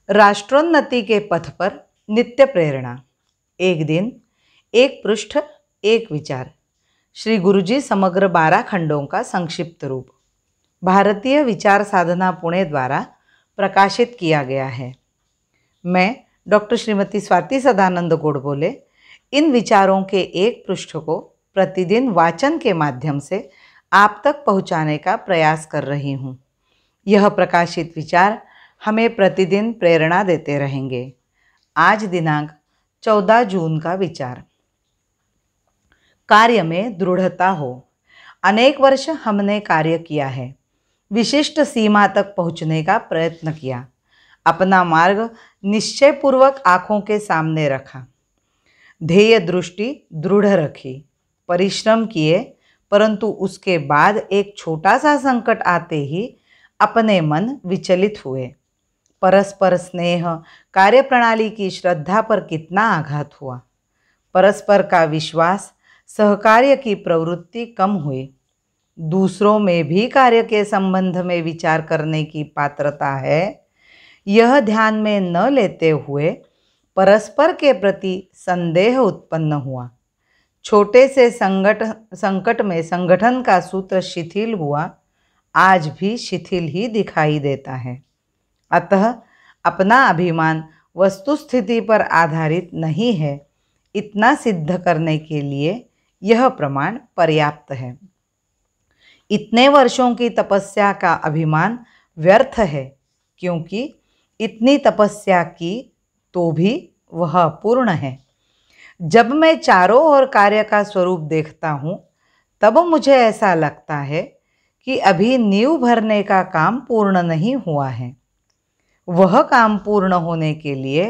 राष्ट्रोन्नति के पथ पर नित्य प्रेरणा। एक दिन, एक पृष्ठ, एक विचार। श्री गुरुजी समग्र 12 खंडों का संक्षिप्त रूप भारतीय विचार साधना पुणे द्वारा प्रकाशित किया गया है। मैं डॉक्टर श्रीमती स्वाति सदानंद गोडबोले इन विचारों के एक पृष्ठ को प्रतिदिन वाचन के माध्यम से आप तक पहुंचाने का प्रयास कर रही हूं। यह प्रकाशित विचार हमें प्रतिदिन प्रेरणा देते रहेंगे। आज दिनांक 14 जून का विचार। कार्य में दृढ़ता हो। अनेक वर्ष हमने कार्य किया है, विशिष्ट सीमा तक पहुंचने का प्रयत्न किया, अपना मार्ग निश्चयपूर्वक आँखों के सामने रखा, ध्येय दृष्टि दृढ़ रखी, परिश्रम किए, परंतु उसके बाद एक छोटा सा संकट आते ही अपने मन विचलित हुए। परस्पर स्नेह, कार्यप्रणाली की श्रद्धा पर कितना आघात हुआ। परस्पर का विश्वास, सहकार्य की प्रवृत्ति कम हुई। दूसरों में भी कार्य के संबंध में विचार करने की पात्रता है, यह ध्यान में न लेते हुए परस्पर के प्रति संदेह उत्पन्न हुआ। छोटे से संकट में संगठन का सूत्र शिथिल हुआ, आज भी शिथिल ही दिखाई देता है। अतः अपना अभिमान वस्तुस्थिति पर आधारित नहीं है, इतना सिद्ध करने के लिए यह प्रमाण पर्याप्त है। इतने वर्षों की तपस्या का अभिमान व्यर्थ है, क्योंकि इतनी तपस्या की तो भी वह पूर्ण है। जब मैं चारों ओर कार्य का स्वरूप देखता हूँ, तब मुझे ऐसा लगता है कि अभी नींव भरने का काम पूर्ण नहीं हुआ है। वह काम पूर्ण होने के लिए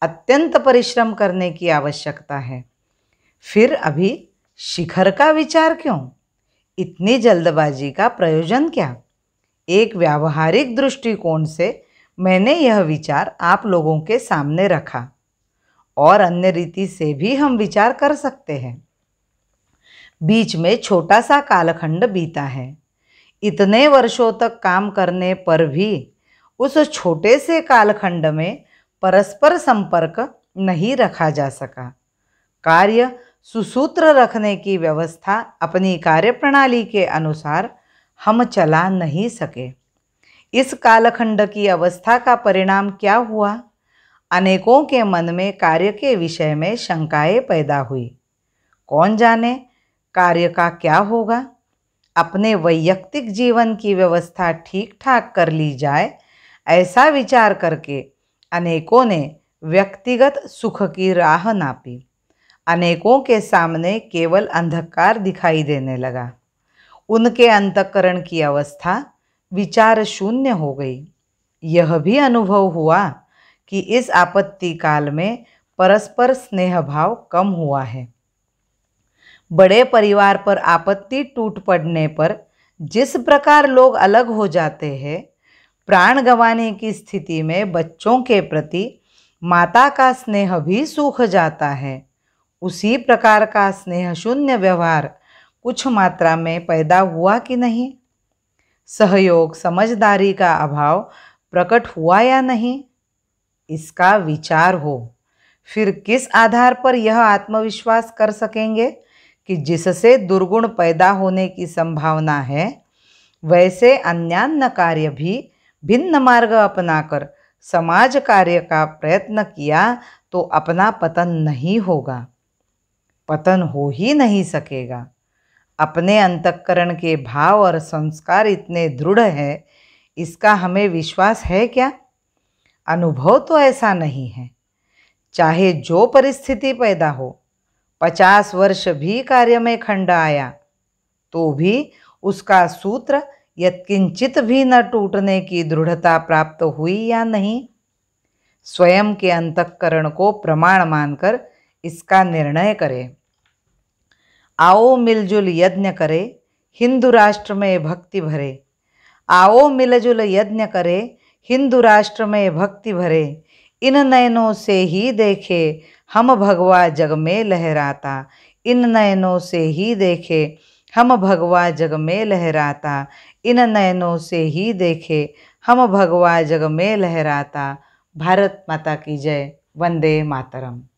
अत्यंत परिश्रम करने की आवश्यकता है। फिर अभी शिखर का विचार क्यों? इतनी जल्दबाजी का प्रयोजन क्या? एक व्यावहारिक दृष्टिकोण से मैंने यह विचार आप लोगों के सामने रखा, और अन्य रीति से भी हम विचार कर सकते हैं। बीच में छोटा सा कालखंड बीता है। इतने वर्षों तक काम करने पर भी उस छोटे से कालखंड में परस्पर संपर्क नहीं रखा जा सका। कार्य सुसूत्र रखने की व्यवस्था अपनी कार्यप्रणाली के अनुसार हम चला नहीं सके। इस कालखंड की अवस्था का परिणाम क्या हुआ? अनेकों के मन में कार्य के विषय में शंकाएं पैदा हुई। कौन जाने कार्य का क्या होगा? अपने वैयक्तिक जीवन की व्यवस्था ठीक ठाक कर ली जाए, ऐसा विचार करके अनेकों ने व्यक्तिगत सुख की राह नापी। अनेकों के सामने केवल अंधकार दिखाई देने लगा। उनके अंतःकरण की अवस्था विचार शून्य हो गई। यह भी अनुभव हुआ कि इस आपत्ति काल में परस्पर स्नेह भाव कम हुआ है। बड़े परिवार पर आपत्ति टूट पड़ने पर जिस प्रकार लोग अलग हो जाते हैं, प्राण गंवाने की स्थिति में बच्चों के प्रति माता का स्नेह भी सूख जाता है। उसी प्रकार का स्नेह शून्य व्यवहार कुछ मात्रा में पैदा हुआ कि नहीं? सहयोग, समझदारी का अभाव प्रकट हुआ या नहीं? इसका विचार हो। फिर किस आधार पर यह आत्मविश्वास कर सकेंगे कि जिससे दुर्गुण पैदा होने की संभावना है, वैसे अन्यान्य कार्य भी भिन्न मार्ग अपनाकर समाज कार्य का प्रयत्न किया तो अपना पतन नहीं होगा, पतन हो ही नहीं सकेगा। अपने अंतःकरण के भाव और संस्कार इतने दृढ़ है, इसका हमें विश्वास है क्या? अनुभव तो ऐसा नहीं है। चाहे जो परिस्थिति पैदा हो, 50 वर्ष भी कार्य में खंड आया, तो भी उसका सूत्र यत्किंचित भी न टूटने की दृढ़ता प्राप्त हुई या नहीं? स्वयं के अंतःकरण को प्रमाण मानकर इसका निर्णय करें। आओ मिलजुल यज्ञ करे, हिंदू राष्ट्र में भक्ति भरे। आओ मिलजुल यज्ञ करे, हिंदू राष्ट्र में भक्ति भरे। इन नयनों से ही देखे हम भगवा जग में लहराता। इन नयनों से ही देखे हम भगवा जग में लहराता। इन नयनों से ही देखे हम भगवा जग में लहराता। भारत माता की जय। वंदे मातरम।